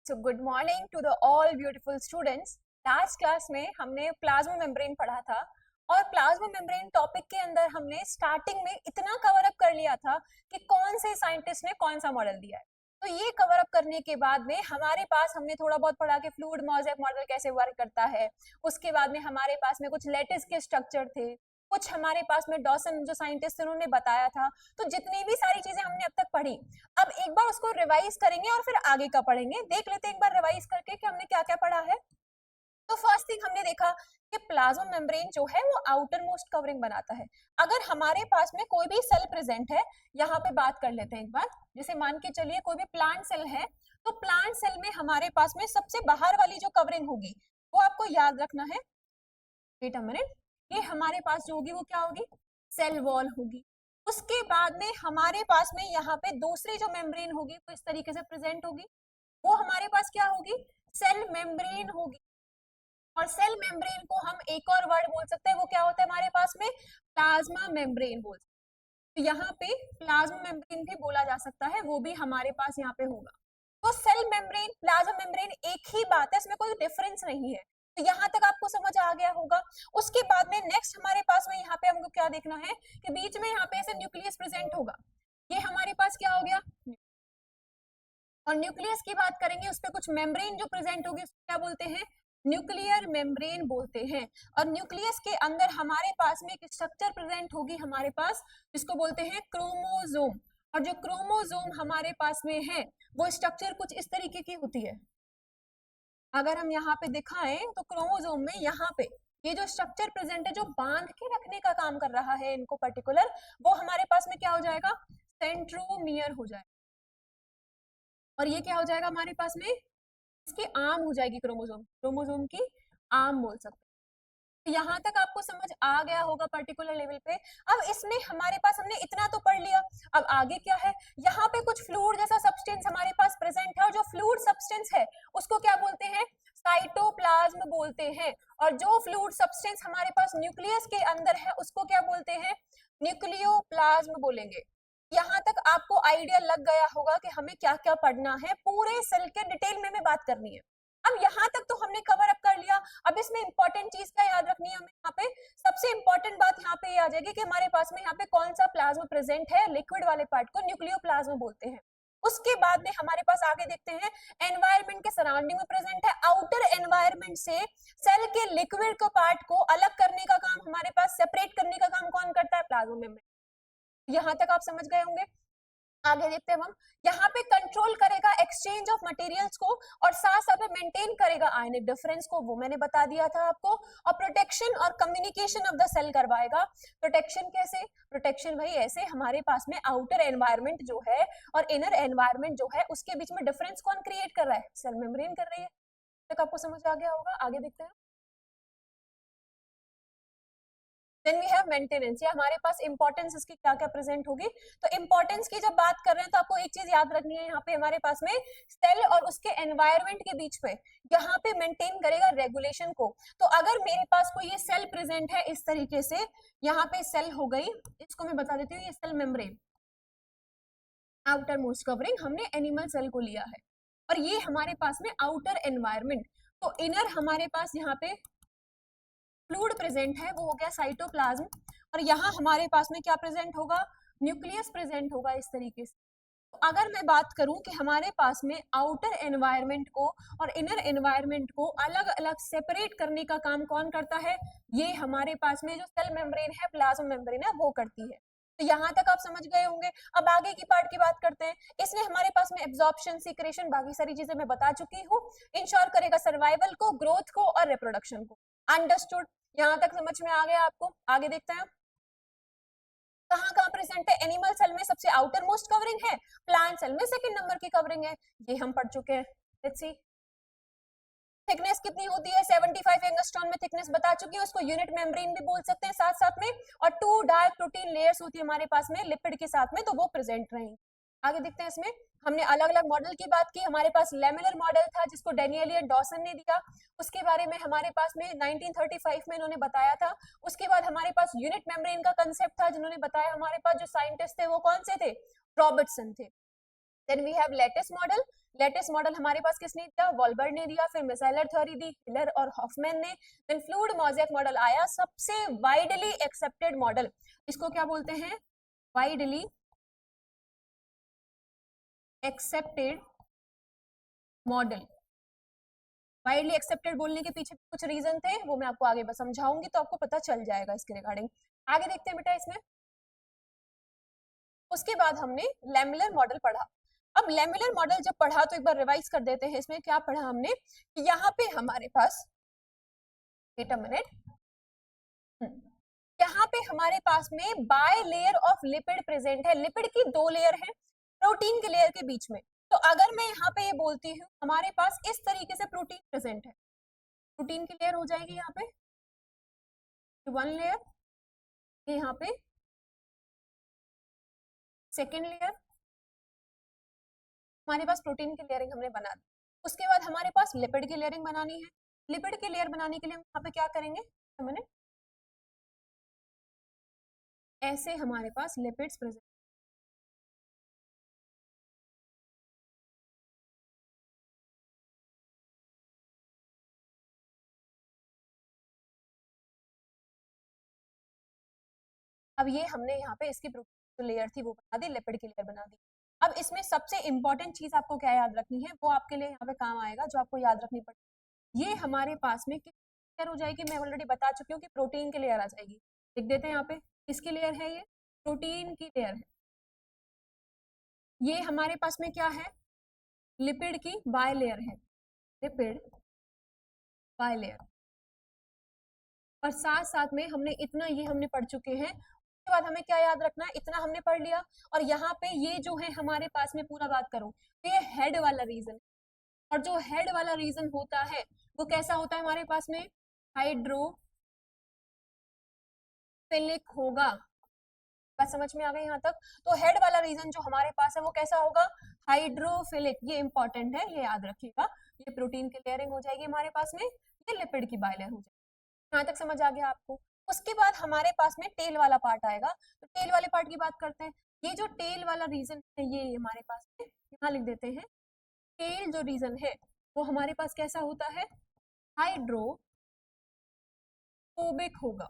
So good morning to the all beautiful students. Last class में हमने plasma membrane पढ़ा था और प्लाज्मा मेम्ब्रेन टॉपिक के अंदर हमने स्टार्टिंग में इतना कवर अप कर लिया था कि कौन से साइंटिस्ट ने कौन सा मॉडल दिया है। तो ये कवर अप करने के बाद में हमारे पास हमने थोड़ा बहुत पढ़ा कि फ्लूइड मोज़ेक मॉडल कैसे वर्क करता है। उसके बाद में हमारे पास में कुछ लैटिस के स्ट्रक्चर थे, कुछ हमारे पास में डॉसन जो साइंटिस्ट थे उन्होंने बताया था। तो जितनी भी सारी चीजें हमने अब तक पढ़ी, अब एक बार उसको रिवाइज करेंगे और फिर आगे का पढ़ेंगे। देख लेते हैं एक बार रिवाइज करके कि हमने क्या क्या पढ़ा है। तो फर्स्ट थिंग हमने देखा कि प्लाज्मा मेम्ब्रेन जो है वो आउटर मोस्ट कवरिंग बनाता है। अगर हमारे पास में कोई भी सेल प्रेजेंट है, यहाँ पे बात कर लेते हैं एक बार। जैसे मान के चलिए कोई भी प्लांट सेल है, तो प्लांट सेल में हमारे पास में सबसे बाहर वाली जो कवरिंग होगी वो आपको याद रखना है। वेट अ मिनट, ये हमारे पास जो होगी वो क्या होगी, सेल वॉल होगी। उसके बाद में हमारे पास में यहाँ पे दूसरी जो मेम्ब्रेन होगी वो इस तरीके से प्रेजेंट होगी, वो हमारे पास क्या होगी, सेल मेम्ब्रेन होगी। और सेल मेम्ब्रेन को हम एक और वर्ड बोल सकते हैं, वो क्या होता है हमारे पास में, प्लाज्मा मेम्ब्रेन बोल सकते हैं। तो यहाँ पे प्लाज्मा मेम्ब्रेन भी बोला जा सकता है, वो भी हमारे पास यहाँ पे होगा। तो सेल मेम्ब्रेन प्लाज्मा मेम्ब्रेन एक ही बात है, इसमें कोई डिफरेंस नहीं है। तो यहाँ तक आपको समझ आ गया होगा। उसके बाद में नेक्स्ट हमारे पास में यहाँ पे हमको क्या देखना है कि बीच में यहाँ पे ऐसे न्यूक्लियस प्रेजेंट होगा, ये हमारे पास क्या हो गया। और न्यूक्लियस की बात करेंगे, उस पर कुछ मेम्ब्रेन जो प्रेजेंट होगी उसको क्या बोलते हैं, न्यूक्लियर मेम्ब्रेन बोलते हैं। और न्यूक्लियस के अंदर हमारे पास में एक स्ट्रक्चर प्रेजेंट होगी हमारे पास, जिसको बोलते हैं क्रोमोसोम। और जो क्रोमोसोम हमारे पास में है वो स्ट्रक्चर कुछ इस तरीके की होती है। अगर हम यहाँ पे दिखाएं तो क्रोमोसोम में यहाँ पे ये जो स्ट्रक्चर प्रेजेंट है, जो बांध के रखने का काम कर रहा है इनको पर्टिकुलर, वो हमारे पास में क्या हो जाएगा, सेंट्रोमियर हो जाएगा। और ये क्या हो जाएगा हमारे पास में, इसकी आर्म हो जाएगी, क्रोमोसोम क्रोमोसोम की आर्म बोल सकते हैं। यहाँ तक आपको समझ आ गया होगा पर्टिकुलर लेवल पे। अब इसमें हमारे पास हमने इतना तो पढ़ लिया, अब आगे क्या है, यहाँ पे कुछ फ्लूइड जैसा सब्सटेंस हमारे पास प्रेजेंट है, और जो फ्लूइड सब्सटेंस है उसको क्या बोलते हैं, साइटोप्लाज्म बोलते हैं। और जो फ्लूइड सब्सटेंस हमारे पास न्यूक्लियस के अंदर है उसको क्या बोलते हैं, न्यूक्लियोप्लाज्म बोलेंगे। यहाँ तक आपको आइडिया लग गया होगा कि हमें क्या क्या पढ़ना है, पूरे सेल के डिटेल में बात करनी है। अब यहाँ तक तो हमने कवर अप कर लिया। अब इसमें इंपॉर्टेंट चीज क्या याद रखनी है हमें, यहाँ पे सबसे इंपॉर्टेंट बात यहाँ पे आ जाएगी कि हमारे पास में यहाँ पे कौन सा प्लाज्मा प्रेजेंट है, लिक्विड वाले पार्ट को न्यूक्लियोप्लाज्म बोलते हैं। उसके बाद में हमारे पास आगे देखते हैं, एनवायरमेंट के सराउंडिंग में प्रेजेंट है। आउटर एनवायरमेंट से सेल के लिक्विड को पार्ट को अलग करने का काम हमारे पास, सेपरेट करने का काम कौन करता है, प्लाज्मा मेम्ब्रेन। यहाँ तक आप समझ गए होंगे। आगे देखते हैं हम, यहाँ पे कंट्रोल करेगा एक्सचेंज ऑफ मटेरियल्स को, और साथ साथ में मेंटेन करेगा आयनिक डिफरेंस को, वो मैंने बता दिया था आपको। और प्रोटेक्शन और कम्युनिकेशन ऑफ द सेल करवाएगा। प्रोटेक्शन कैसे, प्रोटेक्शन भाई ऐसे, हमारे पास में आउटर एनवायरनमेंट जो है और इनर एनवायरनमेंट जो है उसके बीच में डिफरेंस कौन क्रिएट कर रहा है, सेल मेम्ब्रेन कर रही है। तक आपको समझ आ गया होगा। आगे देखते हैं। देन वी हैव मेंटेनेंस, या हमारे पास इंपॉर्टेंस इसकी क्या क्या प्रेजेंट होगी। तो इंपॉर्टेंस की जब बात कर रहे हैं तो आपको एक चीज याद रखनी है, यहाँ पे हमारे पास में सेल और उसके एनवायरनमेंट के बीच पे यहाँ पे मेंटेन करेगा रेगुलेशन को। तो अगर मेरे पास कोई ये सेल प्रेजेंट है इस तरीके से, यहाँ पे सेल हो गई, इसको मैं बता देती हूँ, ये cell membrane outermost covering, हमने एनिमल सेल को लिया है। और ये हमारे पास में आउटर एनवायरनमेंट, तो इनर हमारे पास यहाँ पे फ्लूइड प्रेजेंट है, वो हो गया साइटोप्लाज्म। और यहाँ हमारे पास में क्या प्रेजेंट होगा, न्यूक्लियस प्रेजेंट होगा इस तरीके से। तो अगर मैं बात करूं कि हमारे पास में आउटर एनवायरनमेंट को और इनर एनवायरनमेंट को अलग अलग सेपरेट करने का काम कौन करता है, ये हमारे पास में जो सेल मेम्ब्रेन है, प्लाज्मा मेम्ब्रेन है, वो करती है। तो यहाँ तक आप समझ गए होंगे। अब आगे की पार्ट की बात करते हैं। इसमें हमारे पास में एब्जॉर्प्शन, सीक्रेशन, बाकी सारी चीजें मैं बता चुकी हूँ। इंश्योर करेगा सर्वाइवल को, ग्रोथ को और रिप्रोडक्शन को। अंडरस्टूड, यहाँ तक समझ में आ गया आपको। आगे देखते हैं, कहाँ कहाँ प्रेजेंट है। एनिमल सेल में सबसे आउटर मोस्ट कवरिंग है, प्लांट सेल में सेकंड नंबर की कवरिंग है, ये हम पढ़ चुके हैं। लेट्स सी, थिकनेस कितनी होती है, 75 एंगस्ट्रॉन में थिकनेस बता चुकी है, उसको यूनिट मेम्ब्रेन भी बोल सकते हैं साथ साथ में। और 2 डार्क प्रोटीन लेयर्स होती है हमारे पास में लिपिड के साथ में, तो वो प्रेजेंट रहेंगे। आगे देखते हैं, इसमें हमने अलग अलग मॉडल की बात की। हमारे पास लेमुलर मॉडल था जिसको डेनियल एंड डॉसन ने दिया, उसके बारे में हमारे पास में 1935 में इन्होंने बताया था। उसके बाद हमारे पास यूनिट मेम्ब्रेन का कंसेप्ट था, जिन्होंने बताया हमारे पास जो साइंटिस्ट थे वो कौन से थे, रॉबर्टसन थे। Then we have lattice model, latest model हमारे पास किसने दिया, वॉल्बर ने दिया, फिर मिसाइलर थ्योरी दी हिलर और हॉफमैन ने, देन फ्लूइड मोज़ेक मॉडल आया, सबसे वाइडली एक्सेप्टेड मॉडल, इसको क्या बोलते हैं, widely accepted model. Widely accepted बोलने के पीछे कुछ रीजन थे, वो मैं आपको आगे बस समझाऊंगी तो आपको पता चल जाएगा इसके रिगार्डिंग। आगे देखते हैं बेटा इसमें। उसके बाद हमने लैमिलर मॉडल पढ़ा। अब लैमिलर मॉडल जब पढ़ा तो एक बार रिवाइज कर देते हैं, इसमें क्या पढ़ा हमने कि यहाँ पे हमारे पास, वेट अ मिनट, यहाँ पे हमारे पास में by layer of lipid present है, लिपिड की दो लेयर है प्रोटीन के लेयर के बीच में। तो अगर मैं यहाँ पे ये बोलती हूँ हमारे पास इस तरीके से प्रोटीन प्रेजेंट है, प्रोटीन की लेयर हो जाएगी यहाँ पे वन लेयर, यहाँ पे सेकेंड लेयर, हमारे पास प्रोटीन की लेयरिंग हमने बना दी। उसके बाद हमारे पास लिपिड की लेयरिंग बनानी है, लिपिड की लेयर बनाने के लिए हम यहाँ पे क्या करेंगे, हमने ऐसे हमारे पास लिपिड्स प्रेजेंट, अब ये हमने यहाँ पे इसकी जो लेयर थी वो बना दी, लिपिड की लेयर बना दी। अब इसमें सबसे इंपॉर्टेंट चीज आपको क्या याद रखनी है, वो आपके लिए यहाँ पे काम आएगा, जो आपको याद रखनी पड़ेगी। ये हमारे पास में किस लेयर हो जाएगी, मैं ऑलरेडी बता चुकी हूँ कि प्रोटीन की लेयर आ जाएगी। लिख देते हैं यहाँ पे, किसकी लेयर है ये, प्रोटीन की लेयर है। ये हमारे पास में क्या है, लिपिड की बाय लेयर है, लिपिड बाय लेयर। और साथ साथ में हमने इतना ये हमने पढ़ चुके हैं। उसके बाद हमें क्या याद रखना है, इतना हमने पढ़ लिया। और यहाँ पे ये जो है हमारे पास में पूरा बात करूं तो ये हेड वाला रीजन, और जो हेड वाला रीजन होता है वो कैसा होता है हमारे पास में, हाइड्रोफिलिक होगा। बात समझ में आ गई यहाँ तक। तो हेड वाला रीजन जो हमारे पास है वो कैसा होगा, हाइड्रोफिलिक। ये इंपॉर्टेंट है, ये याद रखिएगा। ये प्रोटीन की लेयरिंग हो जाएगी हमारे पास में, ये लिपिड की बाइलेयर हो जाएगी। यहाँ तक समझ आ गया आपको। उसके बाद हमारे पास में टेल वाला पार्ट आएगा, तो टेल वाले पार्ट की बात करते हैं। ये जो टेल वाला रीजन है ये हमारे पास में यहाँ लिख देते हैं, टेल जो रीजन है वो हमारे पास कैसा होता है, हाइड्रोफोबिक होगा।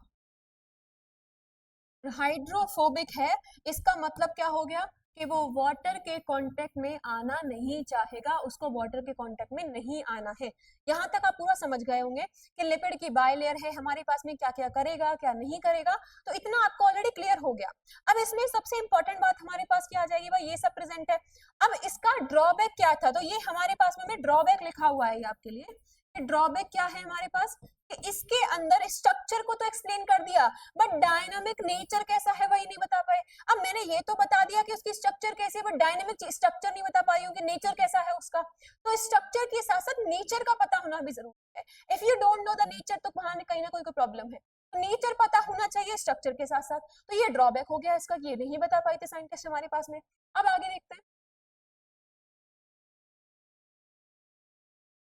हाइड्रोफोबिक है, इसका मतलब क्या हो गया कि वो वाटर के कांटेक्ट में आना नहीं चाहेगा, उसको वाटर के कांटेक्ट में नहीं आना है। यहाँ तक आप पूरा समझ गए होंगे कि लिपिड की बायलेयर है हमारे पास में, क्या क्या करेगा क्या नहीं करेगा, तो इतना आपको ऑलरेडी क्लियर हो गया। अब इसमें सबसे इंपॉर्टेंट बात हमारे पास क्या आ जाएगी, भाई ये सब प्रेजेंट है। अब इसका ड्रॉबैक क्या था, तो ये हमारे पास में ड्रॉबैक लिखा हुआ है आपके लिए। ड्रॉबैक क्या है हमारे पास, कि इसके अंदर स्ट्रक्चर को तो एक्सप्लेन कर दिया, बट डायनामिक नेचर कैसा है वही नहीं बता पाए। अब मैंने ये तो बता दिया कि उसकी स्ट्रक्चर कैसी है, बट डायनामिक स्ट्रक्चर नहीं बता पाई हूँ कि नेचर कैसा है उसका। तो स्ट्रक्चर के साथ साथ नेचर का पता होना भी जरूरी है। If you don't know the nature तो वहां कहीं ना कोई प्रॉब्लम है। तो नेचर पता होना चाहिए स्ट्रक्चर के साथ साथ। तो ये ड्रॉबैक हो गया इसका, ये नहीं बता पाए थे साइंटिस्ट हमारे पास में। अब आगे देखते हैं।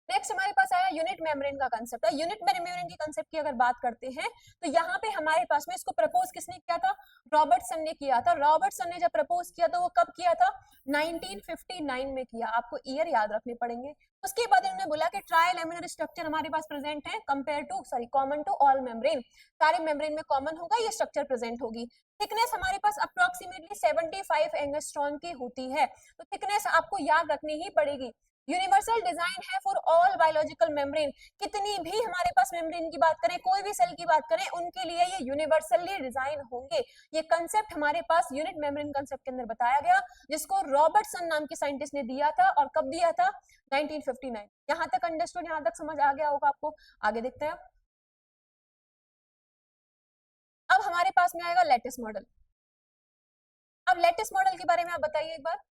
नेक्स्ट हमारे पास आया यूनिट मेम्ब्रेन का कंसेप्ट। यूनिट मेम्ब्रेन की कंसेप्ट की अगर बात करते हैं तो यहाँ पे हमारे पास में इसको प्रपोज किसने किया था, रॉबर्टसन ने किया था। रॉबर्टसन ने जब प्रपोज किया तो वो कब किया था, 1959 में किया। आपको ईयर याद रखने पड़ेंगे। उसके बाद इन्होंने बोला कि ट्राई लैमिनर स्ट्रक्चर हमारे पास प्रेजेंट है compare to common to all membrane, सारे मेम्ब्रेन में कॉमन होगा ये स्ट्रक्चर प्रेजेंट होगी। थिकनेस हमारे पास अप्रोक्सीमेटली 75 एंगस्ट्रॉन की होती है, तो थिकनेस आपको याद रखनी ही पड़ेगी। यूनिवर्सल डिजाइन है फॉर ऑल बायोलॉजिकल मेम्ब्रेन, कितनी भी हमारे पास मेम्ब्रेन की बात करें, कोई भी सेल की बात करें, उनके लिए ये यूनिवर्सली डिजाइन होंगे। ये कंसेप्ट हमारे पास यूनिट मेम्ब्रेन कंसेप्ट के अंदर बताया गया, जिसको रॉबर्टसन नाम के साइंटिस्ट ने दिया था। और कब दिया था, 1959। यहाँ तक अंडरस्टूड, यहाँ तक समझ आ गया होगा आपको। आगे देखते हैं। अब हमारे पास में आएगा लेटेस्ट मॉडल। अब लेटेस्ट मॉडल के बारे में आप बताइए एक बार,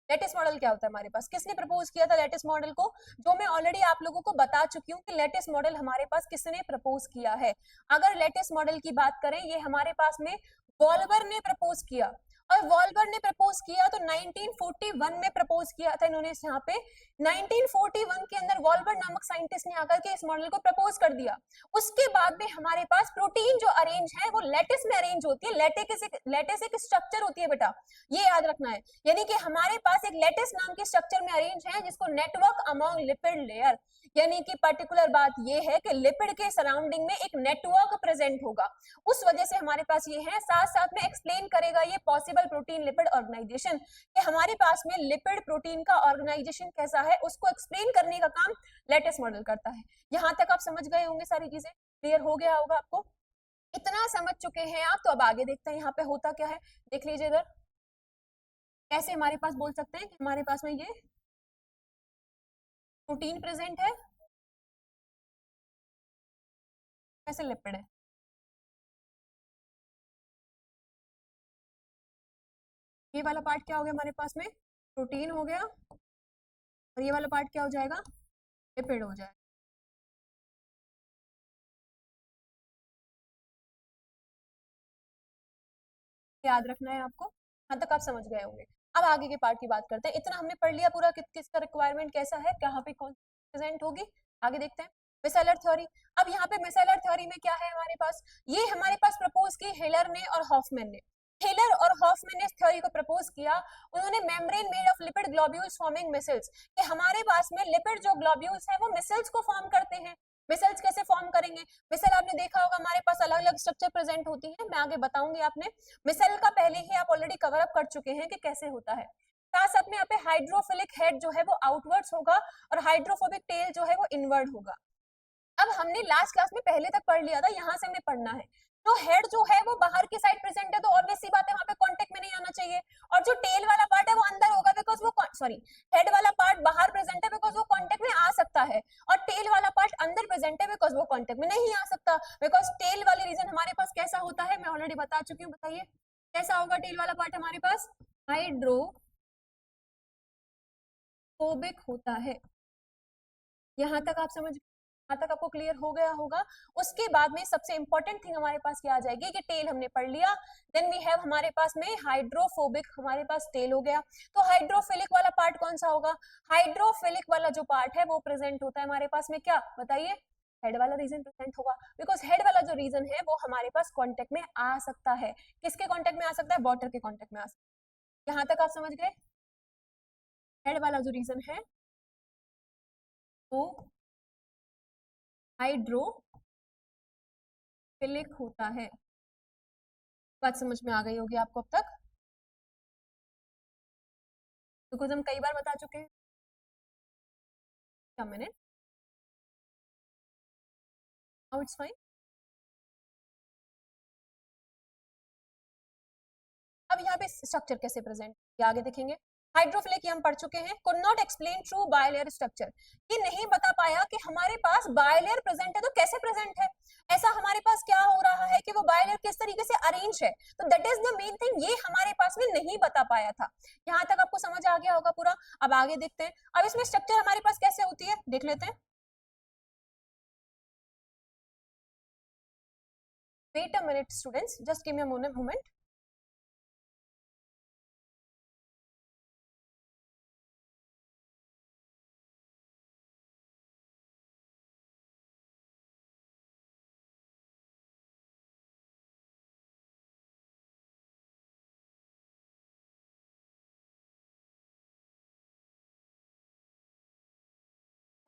लेटेस्ट मॉडल क्या होता है हमारे पास, किसने प्रपोज किया था लेटेस्ट मॉडल को, जो मैं ऑलरेडी आप लोगों को बता चुकी हूँ कि लेटेस्ट मॉडल हमारे पास किसने प्रपोज किया है। अगर लेटेस्ट मॉडल की बात करें, ये हमारे पास में वॉल्बर ने प्रपोज किया। और वॉल्बर ने प्रपोज किया तो 1941 में प्रपोज किया था इन्होंने यहाँ पे। 1941 के अंदर वॉल्बर नामक साइंटिस्ट ने आकर के इस मॉडल को प्रपोज कर दिया। उसके बाद में हमारे पास प्रोटीन जो अरेंज है वो लेटिस में अरेंज होती है। लेटिस एक स्ट्रक्चर होती है बेटा, ये याद रखना है। यानी कि हमारे पास एक लेटिस नाम के स्ट्रक्चर में अरेंज है जिसको नेटवर्क अमॉन्ग लिपिड लेयर, यानी कि पर्टिकुलर बात ये है कि लिपिड के सराउंडिंग में एक नेटवर्क प्रेजेंट होगा, उस वजह से हमारे पास ये है। साथ साथ में एक्सप्लेन करेगा ये पॉसिबल प्रोटीन लिपिड ऑर्गेनाइजेशन, कि हमारे पास में लिपिड प्रोटीन का ऑर्गेनाइजेशन कैसा है उसको एक्सप्लेन करने का काम लेटिस मॉडल करता है। यहां तक आप समझ गए होंगे, सारी चीजें क्लियर हो गया होगा आपको। इतना समझ चुके हैं आप, तो अब आगे देखते हैं यहाँ पे होता क्या है। देख लीजिए इधर, कैसे हमारे पास बोल सकते हैं कि हमारे पास में ये प्रोटीन प्रेजेंट है, कैसे लिपिड है। ये वाला पार्ट क्या हो गया हमारे पास में, प्रोटीन हो गया, और ये वाला पार्ट क्या हो जाएगा, लिपिड हो जाएगा। याद रखना है आपको, यहाँ तक आप समझ गए होंगे। अब आगे के पार्ट की बात करते हैं। इतना हमने पढ़ लिया पूरा किसका रिक्वायरमेंट कैसा है, कहाँ पे कौन प्रेजेंट होगी। आगे देखते हैं मिसेलर थ्योरी। अब यहाँ पे मिसेलर थ्योरी में क्या है हमारे पास, ये हमारे पास प्रपोज की हिलर ने और हॉफमैन ने। हिलर और हॉफमैन ने इस थ्योरी को प्रपोज किया। उन्होंने membrane made of lipid globules forming micelles, कि हमारे पास में लिपिड जो ग्लोब्यूल्स है वो मिसल्स को फॉर्म करते हैं। मिसल्स कैसे फॉर्म करेंगे, मिसल आपने देखा होगा हमारे पास अलग अलग स्ट्रक्चर प्रेजेंट होती है, मैं आगे बताऊंगी। आपने मिसल का पहले ही आप ऑलरेडी कवर अप कर चुके हैं कि कैसे होता है। साथ साथ में यहाँ पे हाइड्रोफिलिक हेड जो है वो आउटवर्ड्स होगा और हाइड्रोफोबिक टेल जो है वो इनवर्ड होगा। अब हमने लास्ट क्लास में पहले तक पढ़ लिया था, यहाँ से हमें पढ़ना है। तो हेड जो है वो बाहर की साइड प्रेजेंट है, तो ऑब्वियस सी बात है वहां पे कांटेक्ट में नहीं आना चाहिए। और जो टेल वाला पार्ट है वो अंदर होगा, बिकॉज वो सॉरी, हेड वाला पार्ट बाहर प्रेजेंट है बिकॉज वो कांटेक्ट में आ सकता है, और टेल वाला पार्ट अंदर प्रेजेंट है बिकॉज वो कांटेक्ट में नहीं आ सकता। बिकॉज टेल वाले रीजन हमारे पास कैसा होता है मैं ऑलरेडी बता चुकी हूँ, बताइए कैसा होगा टेल वाला पार्ट हमारे पास, हाइड्रोफोबिक होता है। यहाँ तक आप समझ, यहाँ तक आपको क्लियर हो गया होगा। उसके बाद में सबसे इंपॉर्टेंट थिंग हमारे पास क्या आ जाएगी कि टेल हमने पढ़ लिया, देन वी हैव हमारे पास में हाइड्रोफोबिक, हमारे पास टेल हो गया। तो हाइड्रोफिलिक वाला पार्ट कौन सा होगा, हाइड्रोफिलिक वाला जो पार्ट है वो प्रेजेंट होता है हमारे पास में क्या, बताइए, हेड वाला रीजन प्रेजेंट होगा। बिकॉज हेड वाला जो रीजन है वो हमारे पास कॉन्टेक्ट में आ सकता है, किसके कॉन्टेक्ट में आ सकता है, वाटर के कॉन्टेक्ट में आ सकता है। यहाँ तक आप समझ गए, हेड वाला जो रीजन है वो हाइड्रोफिलिक होता है। बात समझ में आ गई होगी आपको अब तक, बिकॉज हम कई बार बता चुके हैं। क्या मिनट, हाउ इट्स फाइन। अब यहाँ पे स्ट्रक्चर कैसे प्रेजेंट, ये आगे देखेंगे। हाइड्रोफिलिक हम पढ़ चुके हैं, could not explain true bilayer structure, ये नहीं बता पाया कि हमारे पास बायलेयर प्रेजेंट है तो कैसे प्रेजेंट है, ऐसा हमारे पास क्या हो रहा है कि वो बायलेयर किस तरीके से अरेंज है, तो that is the main thing, ये हमारे पास में नहीं बता पाया था। यहाँ तक आपको समझ आ गया होगा पूरा। अब आगे देखते हैं, अब इसमें स्ट्रक्चर हमारे पास कैसे होती है देख लेते हैं। Wait a minute students, just give me a moment.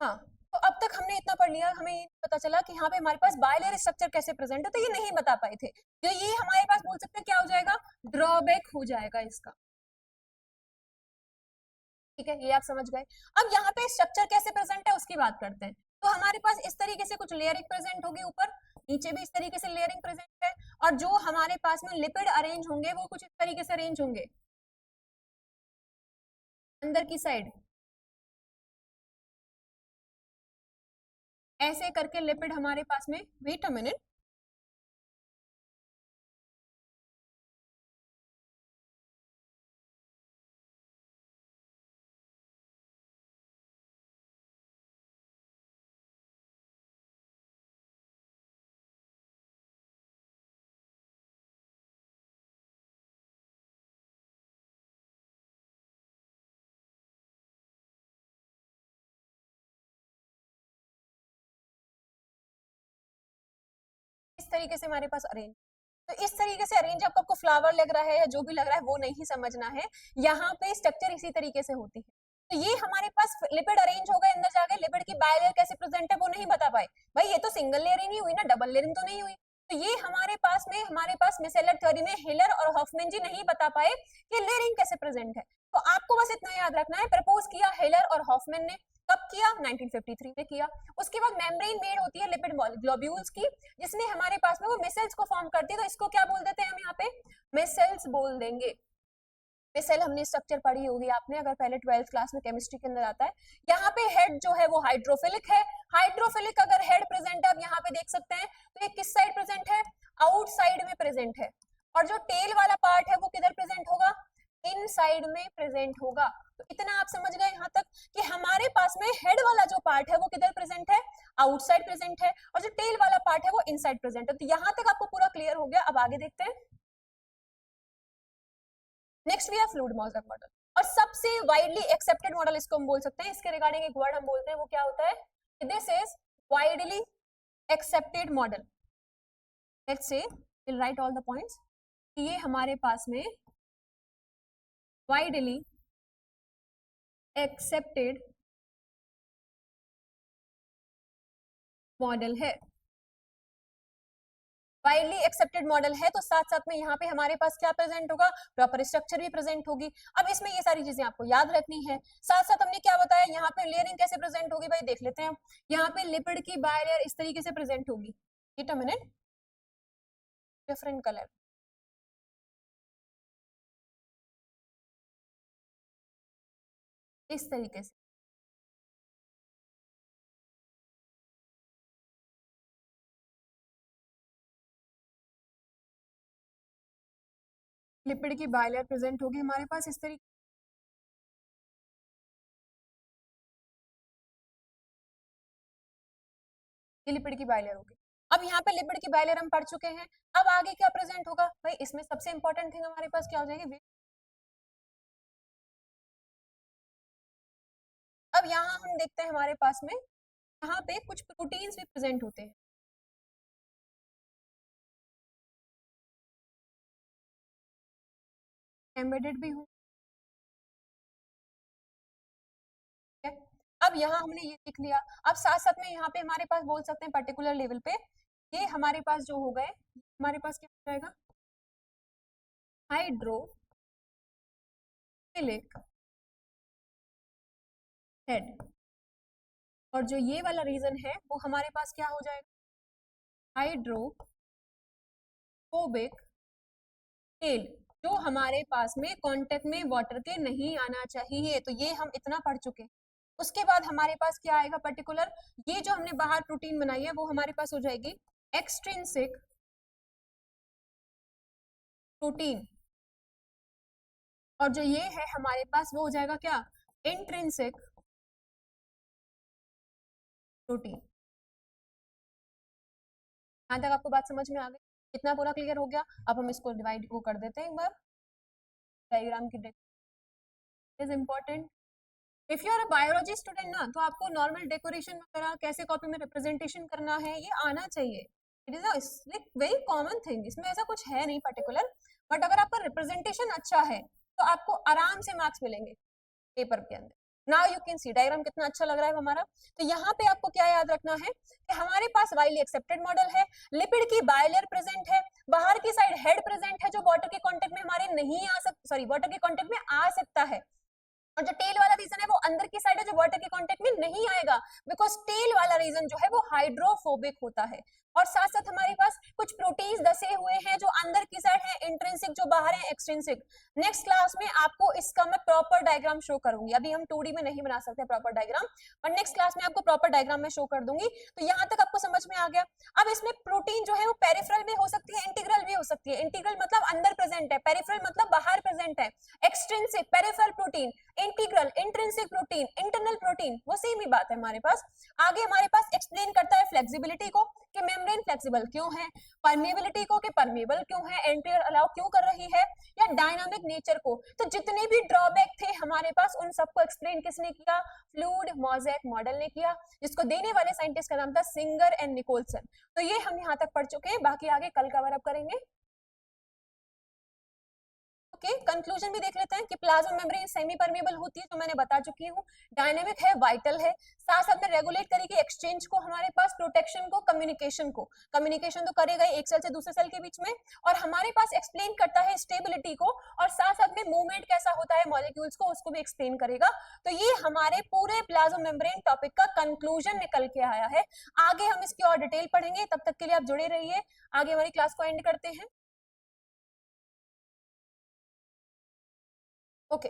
हाँ, तो अब तक हमने इतना पढ़ लिया, हमें ये पता चला कि यहाँ पे हमारे पास बायलेयर स्ट्रक्चर कैसे प्रेजेंट है, तो ये नहीं बता पाए थे। जो ये हमारे पास बोल सकते हैं क्या हो जाएगा, ड्रॉबैक हो जाएगा इसका। ठीक है, ये आप समझ गए। अब यहाँ पे स्ट्रक्चर कैसे प्रेजेंट है उसकी बात करते हैं। तो हमारे पास इस तरीके से कुछ लेयरिंग प्रेजेंट होगी ऊपर, नीचे भी इस तरीके से लेयरिंग प्रेजेंट है, और जो हमारे पास में लिपिड अरेंज होंगे वो कुछ इस तरीके से अरेंज होंगे अंदर की साइड, ऐसे करके लिपिड हमारे पास में, वेट अ मिनट, इस तरीके से हमारे पास अरेंज, तो इस तरीके से अरेंज आपको फ्लावर लग रहा है या जो भी लग रहा है वो नहीं समझना है, यहाँ पे स्ट्रक्चर इसी तरीके से होती है। तो ये हमारे पास लिपिड अरेंज हो गए अंदर जाके, लिपिड की बायलेयर कैसे प्रेजेंट है वो नहीं बता पाए, भाई ये तो सिंगल लेयर ही नहीं हुई ना, डबल लेयरिंग तो नहीं हुई। तो ये हमारे पास मिसेलर थ्योरी में हिलर और हॉफमैन जी नहीं बता पाए कि लेयरिंग कैसे प्रेजेंट है। तो आपको बस इतना याद रखना है, प्रपोज किया हिलर और हॉफमैन ने, कब किया? 1953 में किया। उसके बाद मेम्ब्रेन मेड होती है लिपिड ग्लोब्यूल्स की, जिसमें हमारे पास में वो मिसेल्स को फॉर्म करती है। तो इसको क्या बोल देते हैं हम यहाँ पे? मिसेल्स बोल देंगे। मिसेल हमने स्ट्रक्चर पढ़ी होगी आपने, अगर पहले 12th क्लास में केमिस्ट्री के अंदर आता है। यहाँ पे हेड जो है वो हाइड्रोफिलिक है, हाइड्रोफिलिक अगर हेड प्रेजेंट है, आप यहाँ पे देख सकते हैं, तो ये किस साइड प्रेजेंट है? आउटसाइड में प्रेजेंट है। और जो टेल वाला पार्ट है वो किधर प्रेजेंट होगा? इनसाइड में प्रेजेंट होगा। तो इतना आप समझ गए यहाँ तक कि हमारे पास में हेड वाला जो पार्ट है वो किधर प्रेजेंट है? आउटसाइड प्रेजेंट है, और जो टेल वाला पार्ट है वो इनसाइड प्रेजेंट है। तो यहाँ तक आपको पूरा क्लियर हो गया। अब आगे देखते हैं। Next we have fluid model model, और सबसे वाइडली एक्सेप्टेड मॉडल इसको हम बोल सकते हैं। इसके रिगार्डिंग एक वर्ड हम बोलते हैं, वो क्या होता है? This is widely accepted model. Let's say will write all the points. ये हमारे पास में वाइडली एक्सेप्टेड मॉडल है। वाइडली एक्सेप्टेड मॉडल है तो साथ साथ में यहाँ पे हमारे पास क्या प्रेजेंट होगा? प्रॉपर स्ट्रक्चर भी प्रेजेंट होगी। अब इसमें ये सारी चीजें आपको याद रखनी है। साथ साथ हमने क्या बताया, यहाँ पे लेयरिंग कैसे प्रेजेंट होगी भाई देख लेते हैं। यहाँ पे लिपिड की बायलेयर इस तरीके से प्रेजेंट होगी। Wait a minute, different colour, इस तरीके से। लिपिड की बायलेयर प्रेजेंट होगी हमारे पास इस तरीके, ये लिपिड की बायलेयर होगी। अब यहाँ पे लिपिड की बायलेयर हम पढ़ चुके हैं। अब आगे क्या प्रेजेंट होगा भाई? इसमें सबसे इंपॉर्टेंट थिंग हमारे पास क्या हो जाएगी? अब यहाँ हम देखते हैं हमारे पास में यहाँ पे कुछ प्रोटीन्स भी प्रेजेंट होते हैं। एम्बेडेड भी हो। अब यहाँ हमने ये लिख लिया। अब साथ साथ में यहाँ पे हमारे पास बोल सकते हैं पर्टिकुलर लेवल पे ये हमारे पास जो हो गए, हमारे पास क्या हो जाएगा? Hydrophilic head. और जो ये वाला रीजन है वो हमारे पास क्या हो जाएगा? हाइड्रोफोबिक टेल, जो हमारे पास में कांटेक्ट में वाटर के नहीं आना चाहिए। तो ये हम इतना पढ़ चुके हैं। उसके बाद हमारे पास क्या आएगा पर्टिकुलर? ये जो हमने बाहर प्रोटीन बनाई है वो हमारे पास हो जाएगी एक्सट्रिंसिक प्रोटीन, और जो ये है हमारे पास वो हो जाएगा क्या? Intrinsic protein. यहाँ तक आपको बात समझ में आ गई? इतना पूरा क्लियर हो गया। अब हम इसको डिवाइड वो कर देते हैं एक बार, डायग्राम की is important. If you are a biology student ना, तो आपको नॉर्मल डेकोरेशन वगैरह कैसे कॉपी में रिप्रेजेंटेशन करना है ये आना चाहिए। It is a very common thing, इसमें ऐसा कुछ है नहीं पर्टिकुलर, बट अगर आपका रिप्रेजेंटेशन अच्छा है तो आपको आराम से मार्क्स मिलेंगे पेपर के अंदर। Now you can C diagram कितना अच्छा लग रहा है हमारा। तो यहाँ पे आपको क्या याद रखना है कि हमारे पास वाइडली एक्सेप्टेड मॉडल है, लिपिड की बायलेयर प्रेजेंट है, बाहर की साइड हेड प्रेजेंट है जो वाटर के कांटेक्ट में हमारे नहीं आ सकता, सॉरी वाटर के कांटेक्ट में आ सकता है, और जो टेल वाला रीजन है वो अंदर की साइड है जो वाटर के कांटेक्ट में नहीं आएगा, बिकॉज टेल वाला रीजन जो है वो हाइड्रोफोबिक होता है। और साथ साथ हमारे पास कुछ प्रोटीन्स दसे हुए हैं जो अंदर की साइड है इंट्रिंसिक, जो बाहर है एक्सट्रिंसिक। नेक्स्ट क्लास में आपको इसका मैं प्रॉपर डायग्राम शो करूंगी, अभी हम 2D में नहीं बना सकते प्रॉपर डायग्राम, और नेक्स्ट क्लास में आपको प्रॉपर डायग्राम में शो कर दूंगी। तो यहाँ तक आपको समझ में आ गया। अब इसमें प्रोटीन जो है वो पेरिफेरल भी हो सकती है, इंटीग्रल भी हो सकती है। इंटीग्रल मतलब अंदर प्रेजेंट है, पेरिफेरल मतलब बाहर प्रेजेंट है। Extrinsic peripheral protein, integral, intrinsic protein, internal protein, वो सेम ही बात है हमारे पास। आगे हमारे पास एक्सप्लेन करता है फ्लेक्सिबिलिटी को कि मेम्ब्रेन फ्लेक्सिबल क्यों है, परमेबिलिटी को कि परमेबल क्यों है, एंट्री अलाउ क्यों कर रही है, या डायनामिक नेचर को। तो जितने भी ड्रॉबैक थे हमारे पास उन सबको एक्सप्लेन किसने किया, फ्लूइड मोज़ेक मॉडल ने किया, जिसको देने वाले साइंटिस्ट का नाम था सिंगर एंड निकोलसन। तो ये हम यहाँ तक पढ़ चुके हैं, बाकी आगे कल कवर अप करेंगे। ओके, कंक्लूजन भी देख लेते हैं कि प्लाज्मा मेम्ब्रेन सेमी परमेबल होती है, तो मैंने बता चुकी हूँ, डायनेमिक है, वाइटल है, साथ साथ में रेगुलेट करेगी एक्सचेंज को, हमारे पास प्रोटेक्शन को, कम्युनिकेशन को, कम्युनिकेशन तो करेगा एक सेल से दूसरे सेल के बीच में, और हमारे पास एक्सप्लेन करता है स्टेबिलिटी को, और साथ साथ में मूवमेंट कैसा होता है मॉलिक्यूल्स को, उसको भी एक्सप्लेन करेगा। तो ये हमारे पूरे प्लाज्मा मेम्ब्रेन टॉपिक का कंक्लूजन निकल के आया है। आगे हम इसकी और डिटेल पढ़ेंगे, तब तक के लिए आप जुड़े रहिए। आगे हमारी क्लास को एंड करते हैं। Okay,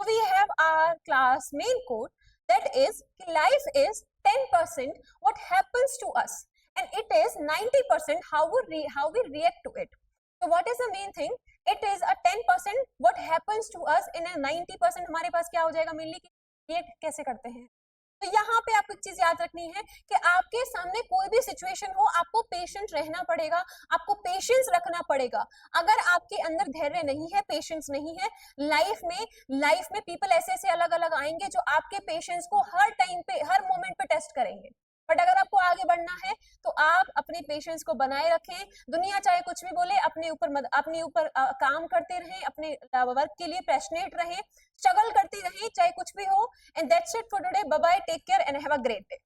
so we have our class main quote, that is, life is 10% what happens to us and it is 90% how we react to it. So what is the main thing? It is a 10% what happens to us in a 90% हमारे पास क्या हो जाएगा mainly react कैसे करते हैं। तो यहाँ पे आपको एक चीज याद रखनी है कि आपके सामने कोई भी सिचुएशन हो, आपको पेशेंट रहना पड़ेगा, आपको पेशेंस रखना पड़ेगा। अगर आपके अंदर धैर्य नहीं है, पेशेंस नहीं है, लाइफ में पीपल ऐसे ऐसे अलग अलग आएंगे जो आपके पेशेंस को हर टाइम पे, हर मोमेंट पे टेस्ट करेंगे। बट अगर आपको आगे बढ़ना है तो आप अपने पेशेंस को बनाए रखें। दुनिया चाहे कुछ भी बोले, अपने ऊपर काम करते रहें, अपने वर्क के लिए पैशनेट रहें, स्ट्रगल करते रहें, चाहे कुछ भी हो। And that's it for today. Bye bye, take care and have a great day.